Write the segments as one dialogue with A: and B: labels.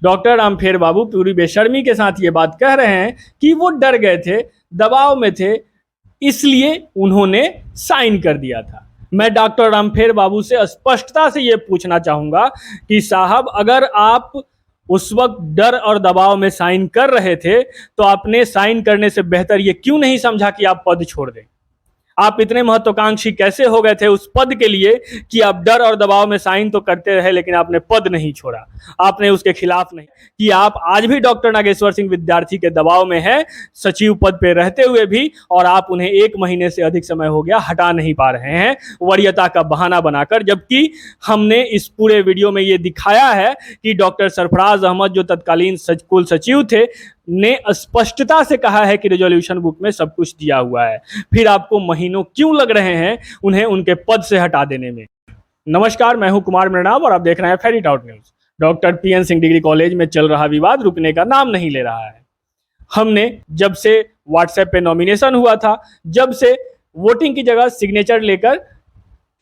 A: Doctor Rampher बाबू पूरी बेशर्मी के साथ ये बात कह रहे हैं कि वो डर गए थे, दबाव में थे, इसलिए उन्होंने साइन कर दिया था। मैं डॉक्टर रामफेर बाबू से स्पष्टता से ये पूछना चाहूंगा कि साहब, अगर आप उस वक्त डर और दबाव में साइन कर रहे थे तो आपने साइन करने से बेहतर ये क्यों नहीं समझा कि आप पद छोड़ दें? आप इतने महत्वाकांक्षी कैसे हो गए थे उस पद के लिए कि आप डर और दबाव में साइन तो करते रहे लेकिन आपने पद नहीं छोड़ा, आपने उसके खिलाफ नहीं कि आप आज भी डॉक्टर नागेश्वर सिंह विद्यार्थी के दबाव में हैं, सचिव पद पे रहते हुए भी, और आप उन्हें 1 महीने से अधिक समय हो गया हटा नहीं पा रहे हैं वरीयता का बहाना बनाकर। जबकि हमने इस पूरे वीडियो में ये दिखाया है कि डॉक्टर सरफराज अहमद जो तत्कालीन कुल सचिव थे ने स्पष्टता से कहा है कि रेजोल्यूशन बुक में सब कुछ दिया हुआ है, फिर आपको महीनों क्यों लग रहे हैं उन्हें उनके पद से हटा देने में? नमस्कार, मैं हूं कुमार मृणाल और आप देख रहे हैं फेरी टाउट news. Doctor PN Singh degree college में चल रहा विवाद रुकने का नाम नहीं ले रहा है। हमने जब से व्हाट्सएप पे नॉमिनेशन हुआ था, जब से वोटिंग की जगह सिग्नेचर लेकर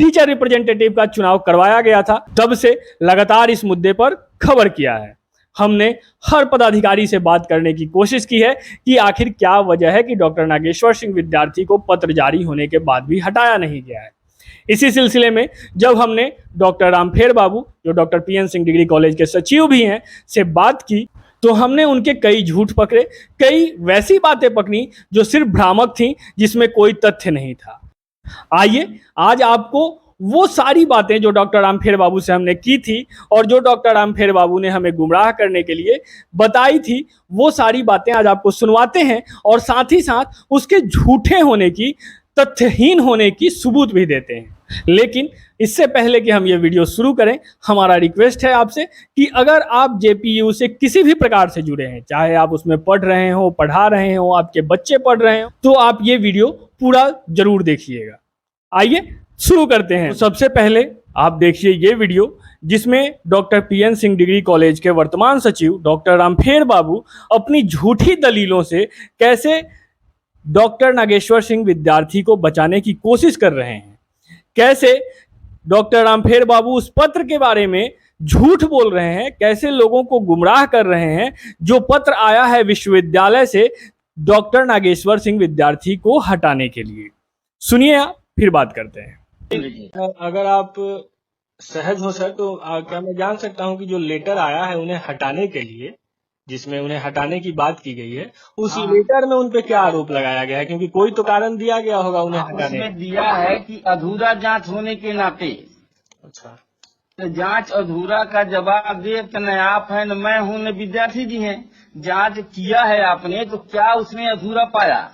A: टीचर रिप्रेजेंटेटिव का चुनाव करवाया गया था, तब से लगातार इस मुद्दे पर खबर किया है। हमने हर पदाधिकारी से बात करने की कोशिश की है कि आखिर क्या वजह है कि डॉक्टर नागेश्वर सिंह विद्यार्थी को पत्र जारी होने के बाद भी हटाया नहीं गया है। इसी सिलसिले में जब हमने डॉक्टर रामफेर बाबू जो doctor PN Singh degree college के सचिव भी हैं से बात की, तो हमने उनके कई झूठ पकड़े, कई वैसी बातें पकड़ी जो सिर्फ भ्रामक थी, जिसमें कोई तथ्य नहीं था। आइए आज आपको वो सारी बातें जो डॉक्टर रामफेर बाबू से हमने की थी और जो डॉक्टर रामफेर बाबू ने हमें गुमराह करने के लिए बताई थी, वो सारी बातें आज आपको सुनवाते हैं और साथ ही साथ उसके झूठे होने की, तथ्यहीन होने की सबूत भी देते हैं। लेकिन इससे पहले कि हम ये वीडियो शुरू करें, हमारा रिक्वेस्ट है आपसे कि अगर आप जेपीयू से किसी भी प्रकार से जुड़े हैं, चाहे आप उसमें पढ़ रहे हो, पढ़ा रहे हो, आपके बच्चे पढ़ रहे हो, तो आप ये वीडियो पूरा जरूर देखिएगा। आइए शुरू करते हैं। तो सबसे पहले आप देखिए ये वीडियो जिसमें doctor PN Singh degree college के वर्तमान सचिव डॉक्टर रामफेर बाबू अपनी झूठी दलीलों से कैसे डॉक्टर नागेश्वर सिंह विद्यार्थी को बचाने की कोशिश कर रहे हैं, कैसे डॉक्टर रामफेर बाबू उस पत्र के बारे में झूठ बोल रहे हैं, कैसे लोगों को गुमराह कर रहे हैं जो पत्र आया है विश्वविद्यालय से डॉक्टर नागेश्वर सिंह विद्यार्थी को हटाने के लिए। सुनिए आप, फिर बात करते हैं। अगर आप सहज हो सर तो क्या मैं जान सकता हूं कि जो लेटर आया है उन्हें हटाने के लिए, जिसमें उन्हें हटाने की बात की गई है, उस लेटर में उन पे क्या आरोप लगाया गया है? क्योंकि कोई तो कारण दिया गया होगा उन्हें हटाने
B: उसमें दिया है कि अधूरा जांच होने के नाते।
A: अच्छा,
B: तो जांच अधूरा का जवाब दे तो न आप है न मैं हूँ न विद्यार्थी जी हैं। जांच किया है आपने तो क्या उसमें अधूरा पाया?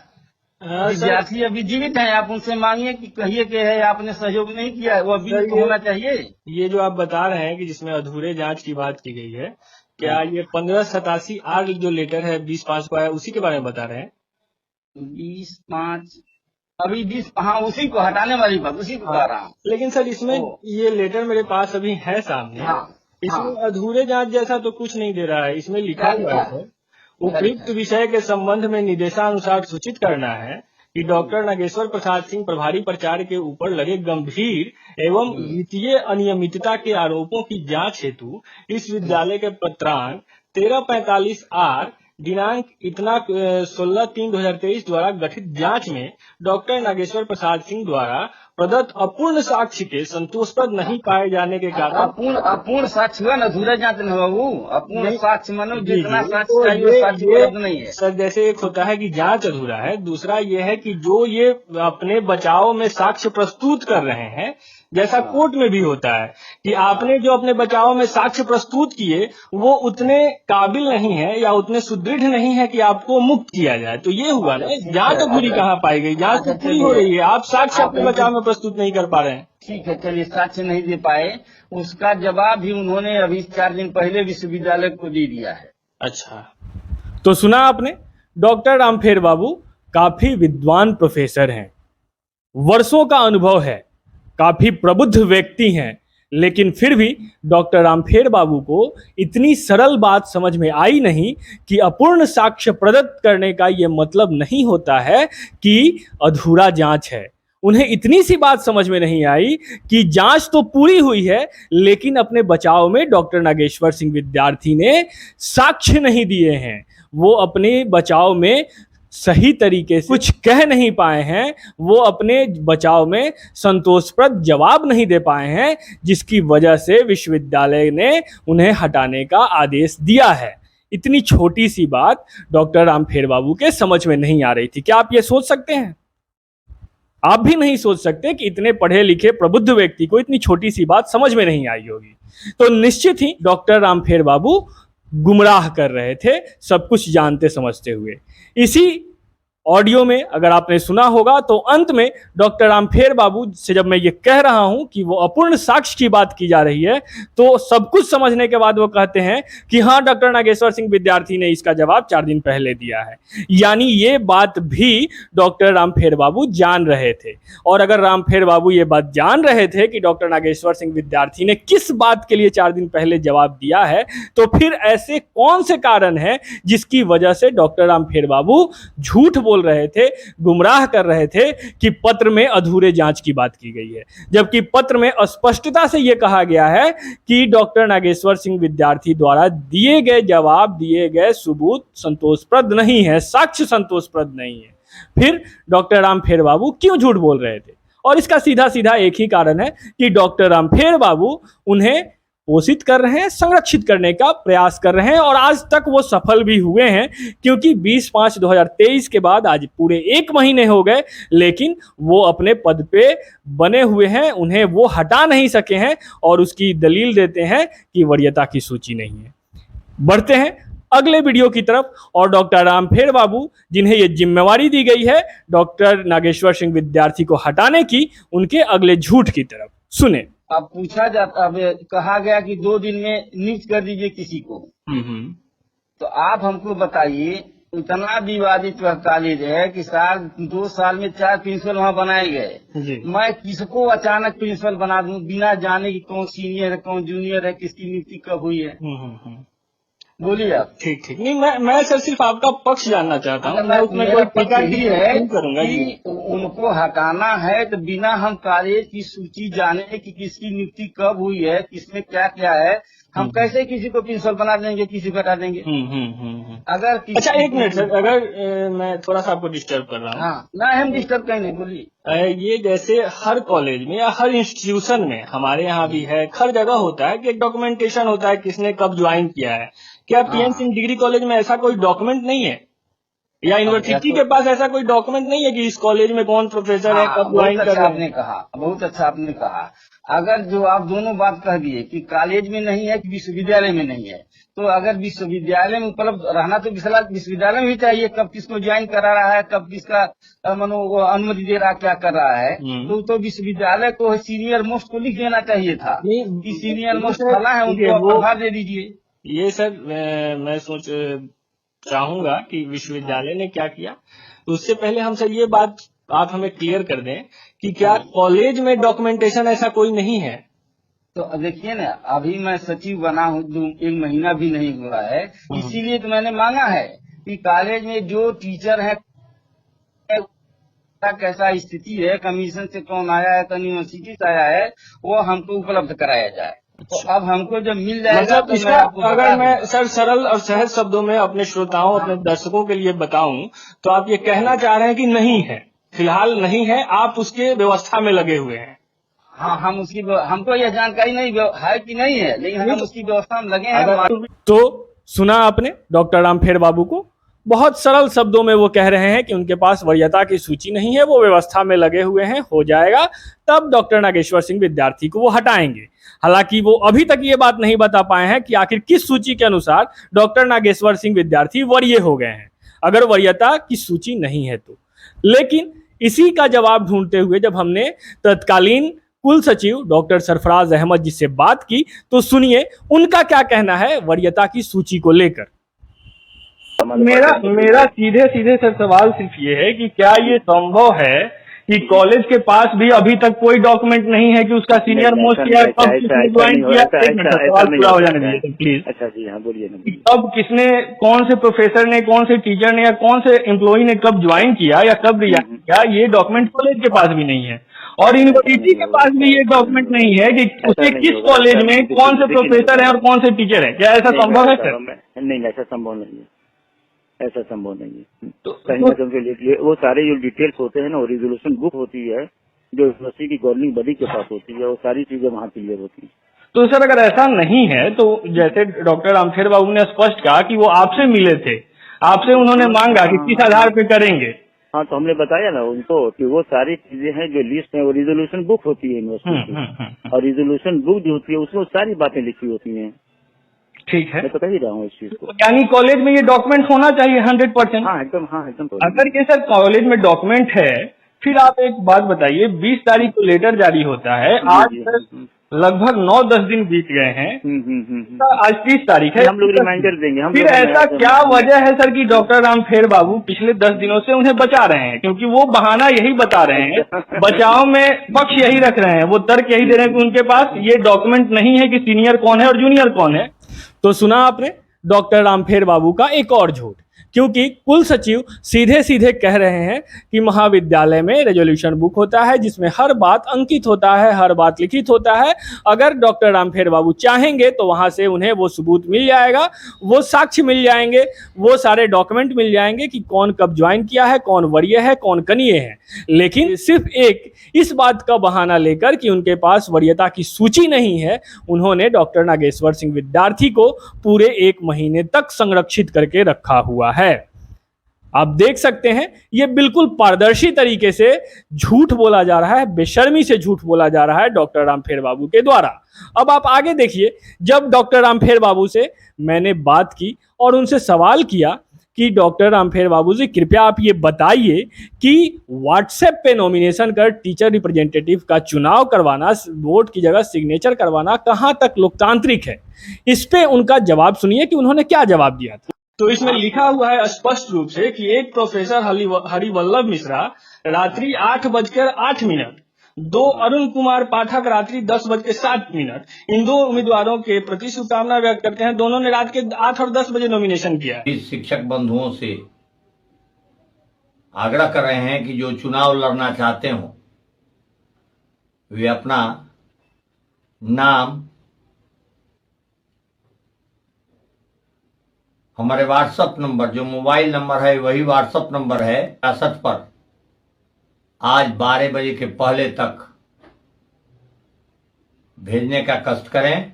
B: विद्यार्थी अभी जीवित हैं, आप उनसे मांगिए कि कहिए कि है आपने सहयोग नहीं किया है, वो अभी तो होना चाहिए।
A: ये जो आप बता रहे हैं कि जिसमें अधूरे जांच की बात की गई है, क्या ये 1587 आर जो लेटर है 20/5 को आया, उसी के बारे में बता रहे हैं?
B: 20/5 अभी 20, हाँ उसी को हटाने वाली बात, उसी को कह रहा हूँ।
A: लेकिन सर इसमें ये लेटर मेरे पास अभी है सामने। इसमें अधूरे जांच जैसा तो कुछ नहीं दे रहा है। इसमें लिखा हुआ है उपयुक्त विषय के संबंध में निर्देशानुसार सूचित करना है कि डॉक्टर नागेश्वर प्रसाद सिंह प्रभारी प्राचार्य के ऊपर लगे गंभीर एवं वित्तीय अनियमितता के आरोपों की जांच हेतु इस विद्यालय के पत्रांक 1345 आर दिनांक इतना 16/3/2023 द्वारा गठित जांच में डॉक्टर नागेश्वर प्रसाद सिंह द्वारा प्रदत्त अपूर्ण साक्ष्य के संतोषप्रद नहीं पाए जाने के कारण
B: अपूर्ण साक्ष्य अधूरा जांच न हो। अपूर्ण साक्ष्य मानो जितना साक्ष्य चाहिए वो साक्ष्य उपलब्ध नहीं है
A: सर। जैसे एक होता है कि जांच अधूरा है, दूसरा ये है कि जो ये अपने बचाव में साक्ष्य प्रस्तुत कर रहे हैं, जैसा कोर्ट में भी होता है कि आपने जो अपने बचाव में साक्ष्य प्रस्तुत किए वो उतने काबिल नहीं है या उतने सुदृढ़ नहीं है कि आपको मुक्त किया जाए। तो ये हुआ ना, जांच अधूरी कहाँ पाई गई? जांच तो पूरी हो रही है, आप साक्ष्य अपने बचाव में प्रस्तुत नहीं कर पा रहे हैं।
B: ठीक है, चलिए साक्ष्य नहीं दे पाए, उसका जवाब भी उन्होंने अभी 4 दिन पहले विश्वविद्यालय को दे दिया है।
A: अच्छा, तो सुना आपने, डॉक्टर रामफेर बाबू काफी विद्वान प्रोफेसर हैं, वर्षों का अनुभव है, काफी प्रबुद्ध व्यक्ति हैं, लेकिन फिर भी डॉक्टर रामफेर बाबू को इतनी सरल बात समझ में आई नहीं कि अपूर्ण साक्ष्य प्रदत्त करने का यह मतलब नहीं होता है कि अधूरा जांच है। उन्हें इतनी सी बात समझ में नहीं आई कि जांच तो पूरी हुई है, लेकिन अपने बचाव में डॉक्टर नागेश्वर सिंह विद्यार्थी ने साक्ष्य नहीं दिए हैं। वो अपने बचाव में सही तरीके से कुछ कह नहीं पाए हैं, वो अपने बचाव में संतोषप्रद जवाब नहीं दे पाए हैं, जिसकी वजह से विश्वविद्यालय ने उन्हें हटाने का आदेश दिया है। इतनी छोटी सी बात डॉक्टर रामफेर बाबू के समझ में नहीं आ रही थी। क्या आप ये सोच सकते हैं? आप भी नहीं सोच सकते कि इतने पढ़े लिखे प्रबुद्ध व्यक्ति को इतनी छोटी सी बात समझ में नहीं आई होगी। तो निश्चित ही डॉक्टर रामफेर बाबू गुमराह कर रहे थे, सब कुछ जानते समझते हुए। इसी ऑडियो में अगर आपने सुना होगा तो अंत में डॉक्टर रामफेर बाबू से जब मैं ये कह रहा हूं कि वो अपूर्ण साक्ष्य की बात की जा रही है, तो सब कुछ समझने के बाद वो कहते हैं कि हाँ, डॉक्टर नागेश्वर सिंह विद्यार्थी ने इसका जवाब 4 दिन पहले दिया है। यानी ये बात भी डॉक्टर रामफेर बाबू जान रहे थे। और अगर रामफेर बाबू ये बात जान रहे थे कि डॉक्टर नागेश्वर सिंह विद्यार्थी ने किस बात के लिए 4 दिन पहले जवाब दिया है, तो फिर ऐसे कौन से कारण है जिसकी वजह से डॉक्टर रामफेर बाबू झूठ बोल रहे थे, गुमराह कर रहे थे कि पत्र में अधूरे जांच की बात की गई है, जबकि पत्र में स्पष्टता से यह कहा गया है कि डॉक्टर नागेश्वर सिंह विद्यार्थी द्वारा दिए गए जवाब, दिए गए सबूत संतोषप्रद नहीं है, साक्ष्य संतोषप्रद नहीं है। फिर डॉक्टर रामफेर बाबू क्यों झूठ बोल रहे थे? और इसका सीधा सीधा एक ही कारण है कि डॉक्टर रामफेर बाबू उन्हें पोषित कर रहे हैं, संरक्षित करने का प्रयास कर रहे हैं, और आज तक वो सफल भी हुए हैं, क्योंकि 20/5/2023 के बाद आज पूरे 1 महीने हो गए, लेकिन वो अपने पद पे बने हुए हैं, उन्हें वो हटा नहीं सके हैं, और उसकी दलील देते हैं कि वरीयता की सूची नहीं है। बढ़ते हैं अगले वीडियो की तरफ, और डॉक्टर रामफेर बाबू जिन्हें ये जिम्मेवारी दी गई है डॉक्टर नागेश्वर सिंह विद्यार्थी को हटाने की, उनके अगले झूठ की तरफ सुने।
B: अब पूछा जाता, अब कहा गया कि 2 दिन में नियुक्त कर दीजिए किसी को। तो आप हमको बताइए, इतना विवादित कॉलेज है कि 2 साल में 4 प्रिंसिपल वहाँ बनाए गए। मैं किसको अचानक प्रिंसिपल बना दूं बिना जाने की कौन सीनियर है कौन जूनियर है, किसकी नियुक्ति कब हुई है? बोलिए आप।
A: ठीक ठीक, नहीं मैं सर सिर्फ आपका पक्ष जानना चाहता हूँ, मैं उसमें कोई टीका
B: है करूंगा कि उनको हटाना है तो बिना हम कॉलेज की सूची जाने कि किसकी नियुक्ति कब हुई है, किसमें क्या क्या है, हम कैसे किसी को प्रिंसिपल बना देंगे, किसी को हटा देंगे? अगर
A: अच्छा, 1 मिनट सर, अगर मैं थोड़ा सा आपको डिस्टर्ब कर रहा हूँ।
B: हाँ, ना हम डिस्टर्ब करेंगे, बोलिए।
A: ये जैसे हर कॉलेज में या हर इंस्टीट्यूशन में, हमारे यहाँ भी है, हर जगह होता है कि एक डॉक्यूमेंटेशन होता है किसने कब ज्वाइन किया है। क्या पीएन सिंह डिग्री कॉलेज में ऐसा कोई डॉक्यूमेंट नहीं है, या यूनिवर्सिटी के पास ऐसा कोई डॉक्यूमेंट नहीं है कि इस कॉलेज में कौन प्रोफेसर है, कब ज्वाइन कर रहे हैं?
B: आपने कहा, बहुत अच्छा आपने कहा। अगर जो आप दोनों बात कह दिए कि कॉलेज में नहीं है कि विश्वविद्यालय में नहीं है, तो अगर विश्वविद्यालय में उपलब्ध रहना तो विश्वविद्यालय में भी चाहिए, कब किसको ज्वाइन करा रहा है, कब किसका अनुमति दे रहा, क्या कर रहा है। तो विश्वविद्यालय को सीनियर मोस्ट को लिख देना चाहिए था कि सीनियर मोस्ट वाला है, उनको आभार दे दीजिए।
A: ये सर मैं सोच चाहूंगा कि विश्वविद्यालय ने क्या किया, उससे पहले हम सर ये बात आप हमें क्लियर कर दें कि क्या कॉलेज में डॉक्यूमेंटेशन ऐसा कोई नहीं है?
B: तो देखिए ना, अभी मैं सचिव बना हूँ, 1 महीना भी नहीं हुआ है, इसीलिए तो मैंने मांगा है कि कॉलेज में जो टीचर है कैसा स्थिति है, कमीशन से कौन आया है, यूनिवर्सिटी से आया है, वो हमको उपलब्ध कराया जाए। तो अब हमको जब मिल जाएगा तो मैं आपको
A: अगर मैं सर सरल और सहज शब्दों में अपने श्रोताओं, अपने दर्शकों के लिए बताऊं, तो आप ये कहना चाह रहे हैं कि नहीं है, फिलहाल नहीं है, आप उसके व्यवस्था में लगे हुए हैं?
B: हाँ, हमको यह जानकारी नहीं है कि नहीं है, लेकिन हम उसकी व्यवस्था में लगे हैं।
A: तो सुना आपने डॉक्टर रामफेर बाबू को, बहुत सरल शब्दों में वो कह रहे हैं कि उनके पास वरीयता की सूची नहीं है, वो व्यवस्था में लगे हुए हैं, हो जाएगा तब डॉक्टर नागेश्वर सिंह विद्यार्थी को वो हटाएंगे। हालांकि वो अभी तक ये बात नहीं बता पाए हैं कि आखिर किस सूची के अनुसार डॉक्टर नागेश्वर सिंह विद्यार्थी वरीय हो गए हैं, अगर वरीयता की सूची नहीं है तो। लेकिन इसी का जवाब ढूंढते हुए जब हमने तत्कालीन कुल सचिव डॉक्टर सरफराज अहमद जी से बात की, तो सुनिए उनका क्या कहना है वरीयता की सूची को लेकर। मेरा सीधे सीधे सर सवाल सिर्फ ये है कि क्या ये संभव है कि कॉलेज के पास भी अभी तक कोई डॉक्यूमेंट नहीं है कि उसका सीनियर मोस्ट या कब किसने ज्वाइन किया। एक मिनट सवाल पूरा हो जाने दीजिए प्लीज।
C: अच्छा जी, हाँ बोलिए ना।
A: कब किसने, कौन से प्रोफेसर ने, कौन से टीचर ने या कौन से एम्प्लॉय ने कब ज्वाइन किया या कब रिजाइन किया, ये डॉक्यूमेंट कॉलेज के पास भी नहीं है और यूनिवर्सिटी के पास भी ये डॉक्यूमेंट नहीं है कि उसे किस कॉलेज में कौन से प्रोफेसर है और कौन से टीचर है। क्या ऐसा संभव है सर?
C: नहीं, ऐसा संभव नहीं है, ऐसा संभव नहीं है। तो कहीं ना कहीं वो सारे जो डिटेल्स होते हैं ना, वो रिजोल्यूशन बुक होती है जो यूनिवर्सिटी की गवर्निंग बॉडी के पास होती है, वो सारी चीजें वहाँ क्लियर होती है।
A: तो सर अगर ऐसा नहीं है तो जैसे डॉक्टर रामखेर बाबू ने स्पष्ट कहा कि वो आपसे मिले थे, आपसे उन्होंने मांगा कि किस आधार पे करेंगे।
C: हाँ, तो हमने बताया ना उनको कि वो सारी चीजें हैं जो लिस्ट है, वो रिजोल्यूशन बुक होती है यूनिवर्सिटी की, और रिजोल्यूशन बुक जो होती है उसमें सारी बातें लिखी होती हैं।
A: ठीक है,
C: मैं तो कह ही रहा हूँ इस चीज को।
A: यानी कॉलेज में ये डॉक्यूमेंट होना चाहिए 100%।
C: हाँ एकदम।
A: अगर ये सर कॉलेज में डॉक्यूमेंट है, फिर आप एक बात बताइए, 20 तारीख को लेटर जारी होता है, आज तक लगभग 9-10 दिन बीत गए हैं, आज 30 तारीख है,
C: हम लोग रिमाइंडर देंगे।
A: फिर ऐसा क्या वजह है सर कि डॉक्टर रामखेर बाबू पिछले 10 दिनों से उन्हें बचा रहे हैं? क्योंकि वो बहाना यही बता रहे हैं, बचाव में पक्ष यही रख रहे हैं, वो तर्क यही दे रहे हैं कि उनके पास ये डॉक्यूमेंट नहीं है कि सीनियर कौन है और जूनियर कौन है। तो सुना आपने डॉक्टर रामखेर बाबू का एक और झूठ, क्योंकि कुल सचिव सीधे सीधे कह रहे हैं कि महाविद्यालय में रेजोल्यूशन बुक होता है जिसमें हर बात अंकित होता है, हर बात लिखित होता है। अगर डॉक्टर रामखेर बाबू चाहेंगे तो वहां से उन्हें वो सबूत मिल जाएगा, वो साक्ष्य मिल जाएंगे, वो सारे डॉक्यूमेंट मिल जाएंगे कि कौन कब ज्वाइन किया है, कौन वरीय है, कौन कनीय है। लेकिन सिर्फ एक इस बात का बहाना लेकर कि उनके पास वरीयता की सूची नहीं है, उन्होंने डॉक्टर नागेश्वर सिंह विद्यार्थी को पूरे 1 महीने तक संरक्षित करके रखा हुआ है। आप देख सकते हैं ये बिल्कुल पारदर्शी तरीके से झूठ बोला जा रहा है, बेशर्मी से झूठ बोला जा रहा है डॉक्टर रामखेर बाबू के द्वारा। अब आप आगे देखिए, जब डॉक्टर रामखेर बाबू से मैंने बात की और उनसे सवाल किया कि डॉक्टर रामखेर बाबू जी कृपया आप ये बताइए कि व्हाट्सएप पे नॉमिनेशन कर टीचर रिप्रेजेंटेटिव का चुनाव करवाना, वोट की जगह सिग्नेचर करवाना कहाँ तक लोकतांत्रिक है। इस पे उनका जवाब सुनिए कि उन्होंने क्या जवाब दिया था। तो इसमें लिखा हुआ है स्पष्ट रूप से कि एक प्रोफेसर हरिवल्लभ मिश्रा रात्रि 8:08, 2 अरुण कुमार पाठक रात्रि 10:07, इन 2 उम्मीदवारों के प्रति शुभकामना व्यक्त करते हैं। दोनों ने रात के 8 और 10 बजे नॉमिनेशन किया है।
D: शिक्षक बंधुओं से आग्रह कर रहे हैं कि जो चुनाव लड़ना चाहते हो वे अपना नाम हमारे व्हाट्सएप नंबर, जो मोबाइल नंबर है वही व्हाट्सएप नंबर है 66 पर, आज 12 बजे के पहले तक भेजने का कष्ट करें।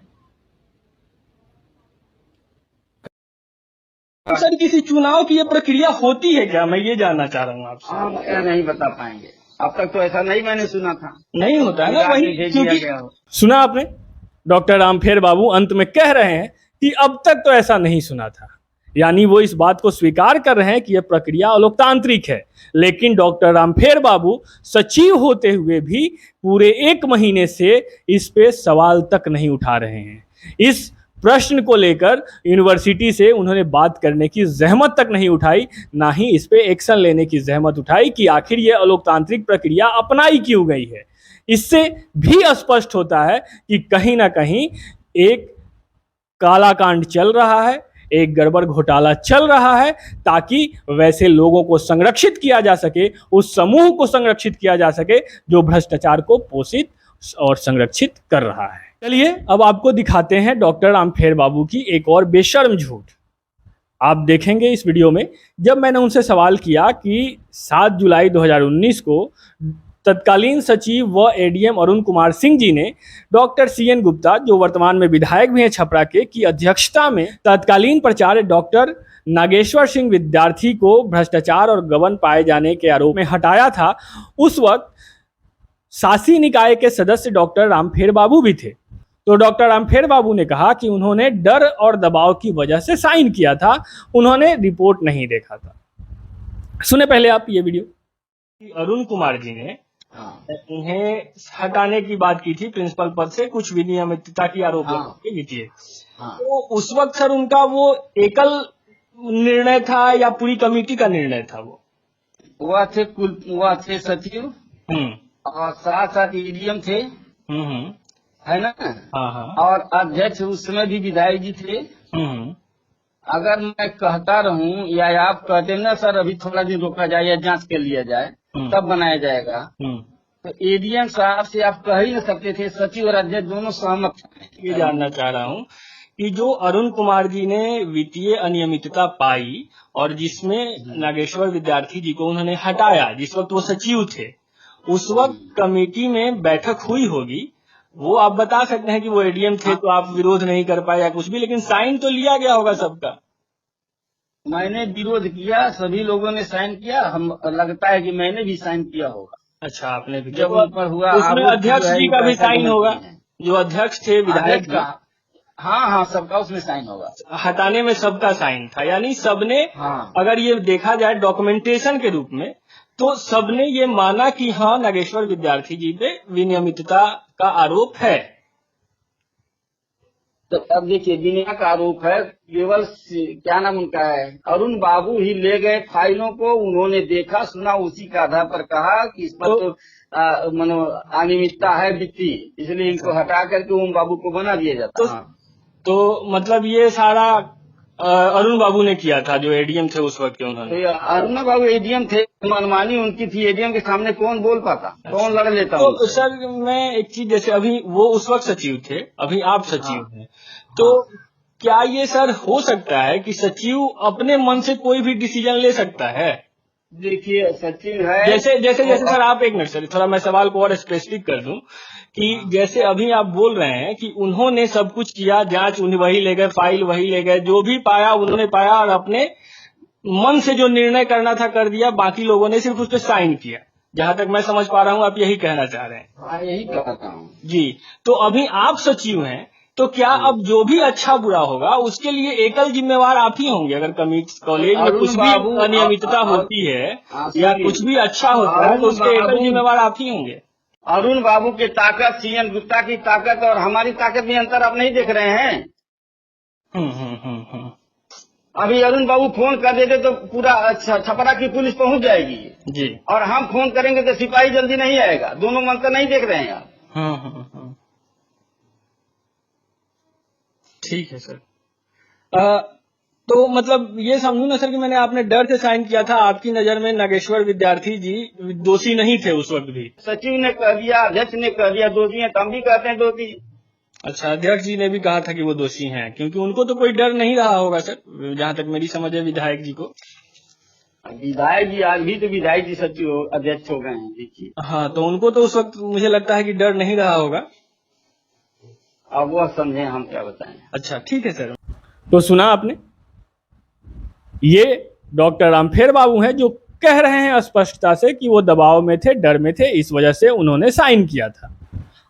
A: सर किसी चुनाव की ये प्रक्रिया होती है क्या, मैं ये जानना चाह रहा हूँ आपसे।
B: हम क्या नहीं बता पाएंगे, अब तक तो ऐसा नहीं मैंने सुना था।
A: नहीं होता है ना, वही क्योंकि
B: गया हो।
A: सुना आपने, डॉक्टर रामखेर बाबू अंत में कह रहे हैं कि अब तक तो ऐसा नहीं सुना था, यानी वो इस बात को स्वीकार कर रहे हैं कि यह प्रक्रिया अलोकतांत्रिक है। लेकिन डॉक्टर रामखेर बाबू सचिव होते हुए भी पूरे 1 महीने से इस पे सवाल तक नहीं उठा रहे हैं। इस प्रश्न को लेकर यूनिवर्सिटी से उन्होंने बात करने की जहमत तक नहीं उठाई, ना ही इस पे एक्शन लेने की जहमत उठाई कि आखिर ये अलोकतांत्रिक प्रक्रिया अपनाई क्यों गई है। इससे भी स्पष्ट होता है कि कहीं ना कहीं एक काला कांड चल रहा है, एक गड़बड़ घोटाला चल रहा है, ताकि वैसे लोगों को संरक्षित किया जा सके, उस समूह को संरक्षित किया जा सके जो भ्रष्टाचार को पोषित और संरक्षित कर रहा है। चलिए अब आपको दिखाते हैं डॉक्टर रामखेर बाबू की एक और बेशर्म झूठ। आप देखेंगे इस वीडियो में, जब मैंने उनसे सवाल किया कि 7 जुलाई 2019 को तत्कालीन सचिव व एडीएम अरुण कुमार सिंह जी ने डॉक्टर सीएन गुप्ता, जो वर्तमान में विधायक भी हैं छपरा के, की अध्यक्षता में तत्कालीन प्राचार्य डॉक्टर नागेश्वर सिंह विद्यार्थी को भ्रष्टाचार और गबन पाए जाने के आरोप में हटाया था, उस वक्त शासी निकाय के सदस्य डॉक्टर रामखेर बाबू भी थे। तो डॉक्टर रामखेर बाबू ने कहा कि उन्होंने डर और दबाव की वजह से साइन किया था, उन्होंने रिपोर्ट नहीं देखा था। सुने पहले आप ये वीडियो। अरुण कुमार जी ने उन्हें हटाने की बात की थी प्रिंसिपल पद से, कुछ विनियमितता की आरोप लगे थे। तो उस वक्त सर उनका वो एकल निर्णय था या पूरी कमेटी का निर्णय था? वो
B: थे सचिव और साथ साथ एडीएम थे, है ना।
A: हाँ हाँ।
B: और अध्यक्ष उस समय भी विधायक जी थे। अगर मैं कहता रहूं या आप कहते ना सर अभी थोड़ा दिन रोका जाए या जांच कर लिया जाए तब बनाया जाएगा, तो एडीएम साहब से आप कह ही न सकते थे। सचिव और अध्यक्ष दोनों सहमत थे।
A: ये जानना चाह रहा हूँ कि जो अरुण कुमार जी ने वित्तीय अनियमितता पाई और जिसमें नागेश्वर विद्यार्थी जी को उन्होंने हटाया, जिस वक्त वो सचिव थे, उस वक्त कमेटी में बैठक हुई होगी, वो आप बता सकते हैं कि वो एडीएम थे तो आप विरोध नहीं कर पाए या कुछ भी, लेकिन साइन तो लिया गया होगा सबका।
B: मैंने विरोध किया, सभी लोगों ने साइन किया, हम लगता है कि मैंने भी साइन किया होगा।
A: अच्छा, आपने भी
B: जब ऊपर हुआ
A: उसमें अध्यक्ष जी का भी साइन होगा, जो अध्यक्ष थे विधायक का।
B: हाँ हाँ, सबका उसमें साइन होगा।
A: हटाने में सबका साइन था, यानी सबने,
B: हाँ।
A: अगर ये देखा जाए डॉक्यूमेंटेशन के रूप में, तो सबने ये माना कि हाँ नागेश्वर विद्यार्थी जी पे विनियमितता का आरोप है।
B: तो अब देखिए, बिना का आरोप है, केवल क्या नाम उनका है, अरुण बाबू ही ले गए फाइलों को, उन्होंने देखा सुना, उसी के आधार पर कहा कि इस पर तो मनो अनियमितता है वित्तीय, इसलिए इनको हटा करके ओम बाबू को बना दिया जाता।
A: तो मतलब ये सारा अरुण बाबू ने किया था, जो एडीएम थे उस वक्त के। उन्होंने
B: तो अरुण बाबू एडीएम थे, मनमानी उनकी थी, एडीएम के सामने कौन बोल पाता, कौन लड़ लेता।
A: तो सर मैं एक चीज, जैसे अभी वो उस वक्त सचिव थे, अभी आप सचिव हैं, तो क्या ये सर हो सकता है कि सचिव अपने मन से कोई भी डिसीजन ले सकता है?
B: देखिए सचिव है,
A: जैसे सर आप एक मिनट सर, थोड़ा मैं सवाल को और स्पेसिफिक कर दूं कि जैसे अभी आप बोल रहे हैं कि उन्होंने सब कुछ किया, जांच उन्हें वही ले गए, फाइल वही ले गए, जो भी पाया उन्होंने पाया और अपने मन से जो निर्णय करना था कर दिया, बाकी लोगों ने सिर्फ उस पर साइन किया। जहां तक मैं समझ पा रहा हूं आप यही कहना चाह रहे हैं।
B: हाँ, यही कहता हूँ जी।
A: तो अभी आप सचिव हैं, तो क्या अब जो भी अच्छा बुरा होगा उसके लिए एकल जिम्मेवार आप ही होंगे? अगर कॉलेज में कुछ भी अनियमितता होती है या कुछ भी अच्छा होता है तो उसके एकल जिम्मेवार आप ही होंगे।
B: अरुण बाबू की ताकत, सीएन गुप्ता की ताकत और हमारी ताकत में अंतर आप नहीं देख रहे हैं। अभी अरुण बाबू फोन कर देते तो पूरा छपरा की पुलिस पहुंच जाएगी
A: जी, और
B: हम फोन करेंगे तो सिपाही जल्दी नहीं आएगा। दोनों में अंतर नहीं देख रहे हैं आप।
A: ठीक है सर। तो मतलब ये समझू ना सर कि मैंने आपने डर से साइन किया था, आपकी नजर में नागेश्वर विद्यार्थी जी दोषी नहीं थे उस वक्त भी?
B: सचिव ने कह दिया, अध्यक्ष ने कह दिया दोषी हैं, तो हम भी कहते हैं दोषी।
A: अच्छा, अध्यक्ष जी ने भी कहा था कि वो दोषी हैं, क्योंकि उनको तो कोई डर नहीं रहा होगा सर, जहां तक मेरी समझ है विधायक जी को।
B: विधायक जी आज भी तो विधायक जी सचिव अध्यक्ष हो गए हैं, देखिए।
A: हाँ, तो उनको तो उस वक्त मुझे लगता है कि डर नहीं रहा होगा।
B: अब वह समझे, हम क्या बताएं।
A: अच्छा ठीक है सर। तो सुना आपने, ये डॉक्टर रामफेर बाबू हैं जो कह रहे हैं स्पष्टता से कि वो दबाव में थे, डर में थे, इस वजह से उन्होंने साइन किया था।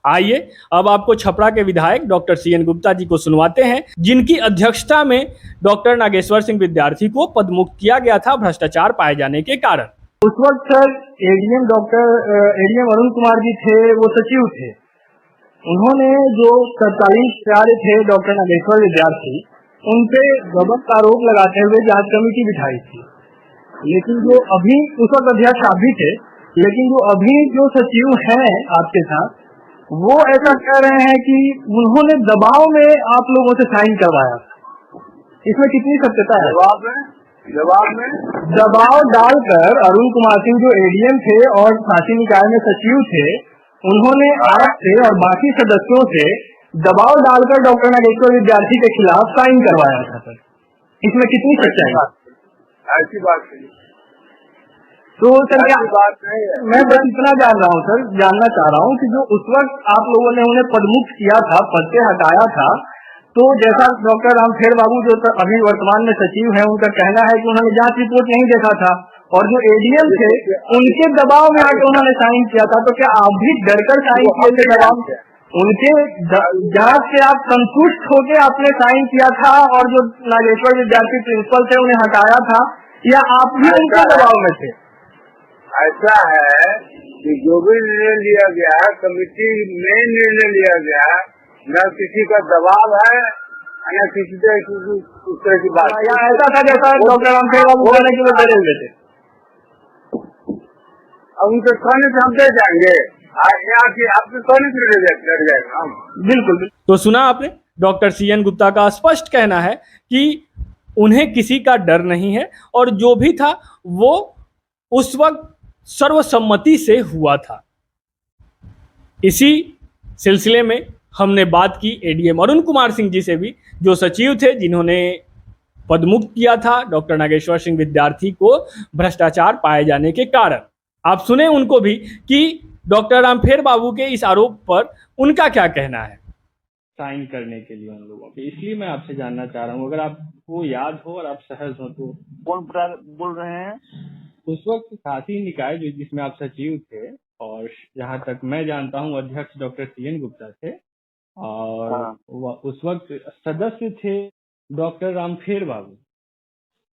A: आइए अब आपको छपरा के विधायक डॉक्टर सीएन गुप्ता जी को सुनवाते हैं, जिनकी अध्यक्षता में डॉक्टर नागेश्वर सिंह विद्यार्थी को पदमुक्त किया गया था भ्रष्टाचार पाए जाने के कारण।
E: उस वक्त सर एडीएम अरुण कुमार जी थे, वो सचिव थे। उन्होंने जो तत्कालीन प्राचार्य थे डॉक्टर नागेश्वर विद्यार्थी, उनपे गलत आरोप लगाते हुए जांच कमेटी बिठाई थी। लेकिन जो अभी, उस वक्त अध्यक्ष आप भी थे, लेकिन जो अभी जो सचिव हैं आपके साथ, वो ऐसा कह रहे हैं कि उन्होंने दबाव में आप लोगों से साइन करवाया। इसमें कितनी सत्यता है? जवाब में दबाव डालकर अरुण कुमार सिंह जो एडीएम थे और शासी निकाय में सचिव थे, उन्होंने आपसे और बाकी सदस्यों से दबाव डालकर डॉक्टर नागेश्वर विद्यार्थी के खिलाफ साइन करवाया था सर। इसमें कितनी सच्चाई है?
F: ऐसी बात नहीं।
E: तो सर क्या बात है? मैं बस इतना जानना चाह रहा हूँ कि जो उस वक्त आप लोगों ने उन्हें पदमुक्त किया था, पद से हटाया था, तो जैसा डॉक्टर रामफेर बाबू जो अभी वर्तमान में सचिव हैं, उनका कहना है कि उन्होंने जांच रिपोर्ट नहीं देखा था और जो एडीएम थे उनके दबाव में आकर उन्होंने साइन किया था। तो क्या आप भी डरकर साइन किए थे? दबाव उनके जांच से आप संतुष्ट होकर आपने साइन किया था और जो नागेश्वर विद्यार्थी प्रिंसिपल थे उन्हें हटाया था, या आप भी उनके दबाव में थे?
F: ऐसा है कि जो भी निर्णय लिया गया है, कमेटी में निर्णय लिया गया, न किसी का दबाव है न किसी उस तरह की बात।
E: या ऐसा था जैसा डॉक्टर रामफेर बाबू कहने के लिए डरे हुए थे?
F: अब उनके कहने से हम दे जाएंगे, यहाँ की आपके कहने से डर जाएगा हम।
E: बिल्कुल।
A: तो सुना आपने, डॉक्टर सीएन गुप्ता का स्पष्ट कहना है कि उन्हें किसी का डर नहीं है और जो भी था वो उस वक्त सर्वसम्मति से हुआ था। इसी सिलसिले में हमने बात की एडीएम अरुण कुमार सिंह जी से भी, जो सचिव थे, जिन्होंने पदमुक्त किया था डॉक्टर नागेश्वर सिंह विद्यार्थी को भ्रष्टाचार पाए जाने के कारण। आप सुने उनको भी कि डॉक्टर रामफेर बाबू के इस आरोप पर उनका क्या कहना है। साइन करने के लिए उन लोगों के, इसलिए मैं आपसे जानना चाह रहा हूँ, अगर आपको याद हो और आप सहज हो तो।
C: कौन बोल रहे हैं?
A: उस वक्त शासी निकाय जो जिसमें आप सचिव थे और जहां तक मैं जानता हूं अध्यक्ष डॉक्टर सीएन गुप्ता थे और
C: हाँ।
A: उस वक्त सदस्य थे डॉक्टर रामफेर बाबू।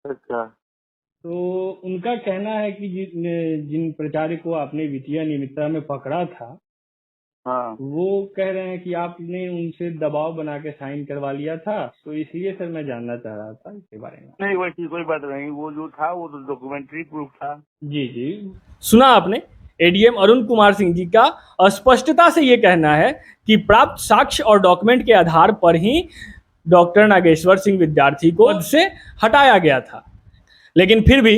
C: अच्छा।
A: तो उनका कहना है कि जिन प्राचार्य को आपने वित्तीय अनियमितता में पकड़ा था,
C: हाँ।
A: वो कह रहे हैं कि आपने उनसे दबाव बना के साइन करवा लिया था, तो इसलिए सर मैं जानना चाह रहा था इसके बारे में।
C: नहीं, वैसी कोई बात नहीं, वो जो था वो तो डॉक्यूमेंट्री प्रूफ था।
A: जी जी, सुना आपने। एडीएम अरुण कुमार सिंह जी का स्पष्टता से ये कहना है कि प्राप्त साक्ष्य और डॉक्यूमेंट के आधार पर ही डॉक्टर नागेश्वर सिंह विद्यार्थी को पद से हटाया गया था। लेकिन फिर भी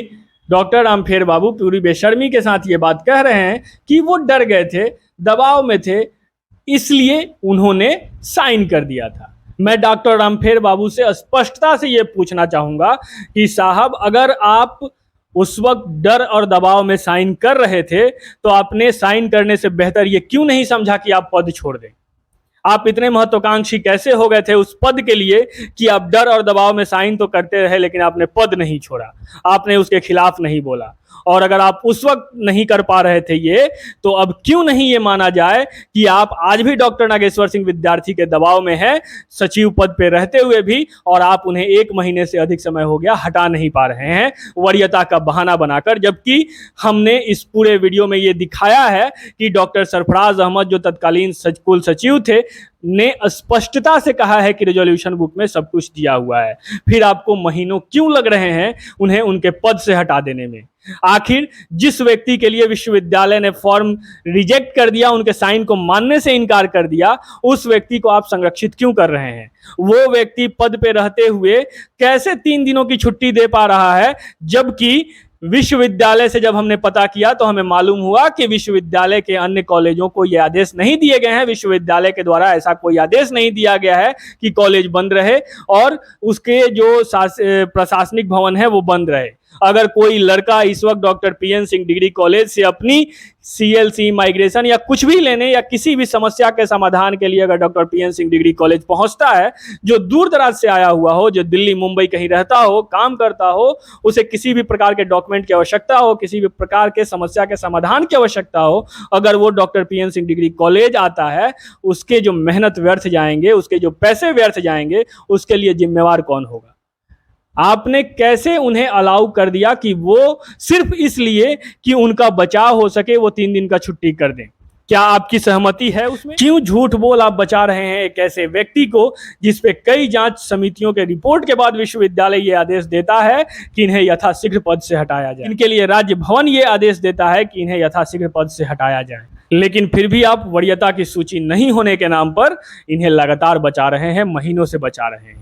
A: डॉक्टर रामफेर बाबू पूरी बेशर्मी के साथ ये बात कह रहे हैं कि वो डर गए थे, दबाव में थे, इसलिए उन्होंने साइन कर दिया था। मैं डॉक्टर रामफेर बाबू से स्पष्टता से ये पूछना चाहूँगा कि साहब, अगर आप उस वक्त डर और दबाव में साइन कर रहे थे तो आपने साइन करने से बेहतर ये क्यों नहीं समझा कि आप पद छोड़ दें? आप इतने महत्वाकांक्षी कैसे हो गए थे उस पद के लिए कि आप डर और दबाव में साइन तो करते रहे लेकिन आपने पद नहीं छोड़ा, आपने उसके खिलाफ नहीं बोला। और अगर आप उस वक्त नहीं कर पा रहे थे ये, तो अब क्यों नहीं ये माना जाए कि आप आज भी डॉक्टर नागेश्वर सिंह विद्यार्थी के दबाव में हैं, सचिव पद पे रहते हुए भी, और आप उन्हें 1 महीने से अधिक समय हो गया हटा नहीं पा रहे हैं वरीयता का बहाना बनाकर। जबकि हमने इस पूरे वीडियो में ये दिखाया है कि डॉक्टर सरफराज अहमद, जो तत्कालीन कुल सचिव थे, ने स्पष्टता से कहा है कि रेजोल्यूशन बुक में सब कुछ दिया हुआ है। फिर आपको महीनों क्यों लग रहे हैं उन्हें उनके पद से हटा देने में? आखिर जिस व्यक्ति के लिए विश्वविद्यालय ने फॉर्म रिजेक्ट कर दिया, उनके साइन को मानने से इनकार कर दिया, उस व्यक्ति को आप संरक्षित क्यों कर रहे हैं? वो व्यक्ति पद पे रहते हुए कैसे 3 दिनों की छुट्टी दे पा रहा है, जबकि विश्वविद्यालय से जब हमने पता किया तो हमें मालूम हुआ कि विश्वविद्यालय के अन्य कॉलेजों को ये आदेश नहीं दिए गए हैं। विश्वविद्यालय के द्वारा ऐसा कोई आदेश नहीं दिया गया है कि कॉलेज बंद रहे और उसके जो प्रशासनिक भवन है वो बंद रहे। अगर कोई लड़का इस वक्त doctor PN Singh degree college से अपनी सीएलसी माइग्रेशन या कुछ भी लेने या किसी भी समस्या के समाधान के लिए अगर doctor PN Singh degree college पहुंचता है, जो दूर दराज से आया हुआ हो, जो दिल्ली मुंबई कहीं रहता हो, काम करता हो, उसे किसी भी प्रकार के डॉक्यूमेंट की आवश्यकता हो, किसी भी प्रकार के समस्या के समाधान की आवश्यकता हो, अगर वो doctor PN Singh degree college आता है, उसके जो मेहनत व्यर्थ जाएंगे, उसके जो पैसे व्यर्थ जाएंगे, उसके लिए जिम्मेवार कौन होगा? आपने कैसे उन्हें अलाउ कर दिया कि वो सिर्फ इसलिए कि उनका बचाव हो सके वो 3 दिन का छुट्टी कर दें? क्या आपकी सहमति है उसमें? क्यों झूठ बोल आप बचा रहे हैं एक ऐसे व्यक्ति को जिसपे कई जांच समितियों के रिपोर्ट के बाद विश्वविद्यालय ये आदेश देता है कि इन्हें यथाशीघ्र पद से हटाया जाए? इनके लिए राज्य भवन ये आदेश देता है कि इन्हें यथाशीघ्र पद से हटाया जाए, लेकिन फिर भी आप वरीयता की सूची नहीं होने के नाम पर इन्हें लगातार बचा रहे हैं, महीनों से बचा रहे हैं।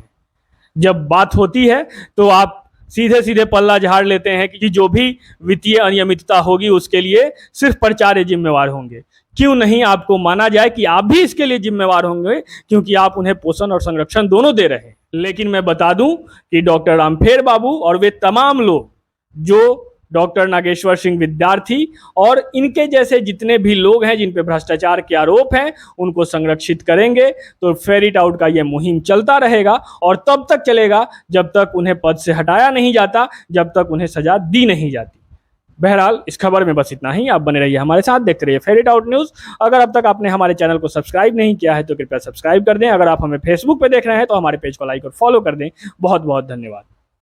A: जब बात होती है तो आप सीधे सीधे पल्ला झाड़ लेते हैं कि जो भी वित्तीय अनियमितता होगी उसके लिए सिर्फ प्राचार्य जिम्मेवार होंगे। क्यों नहीं आपको माना जाए कि आप भी इसके लिए जिम्मेवार होंगे, क्योंकि आप उन्हें पोषण और संरक्षण दोनों दे रहे हैं। लेकिन मैं बता दूं कि डॉक्टर रामफेर बाबू और वे तमाम लोग जो डॉक्टर नागेश्वर सिंह विद्यार्थी और इनके जैसे जितने भी लोग हैं जिन पे भ्रष्टाचार के आरोप हैं, उनको संरक्षित करेंगे। तो फेरिट आउट का ये मुहिम चलता रहेगा और तब तक चलेगा जब तक उन्हें पद से हटाया नहीं जाता, जब तक उन्हें सजा दी नहीं जाती। बहरहाल इस खबर में बस इतना ही। आप बने रहिए हमारे साथ, देखते रहिए फेरिट आउट न्यूज़। अगर अब तक आपने हमारे चैनल को सब्सक्राइब नहीं किया है तो कृपया सब्सक्राइब कर दें। अगर आप हमें फेसबुक पे देख रहे हैं तो हमारे पेज को लाइक और फॉलो कर दें। बहुत बहुत धन्यवाद।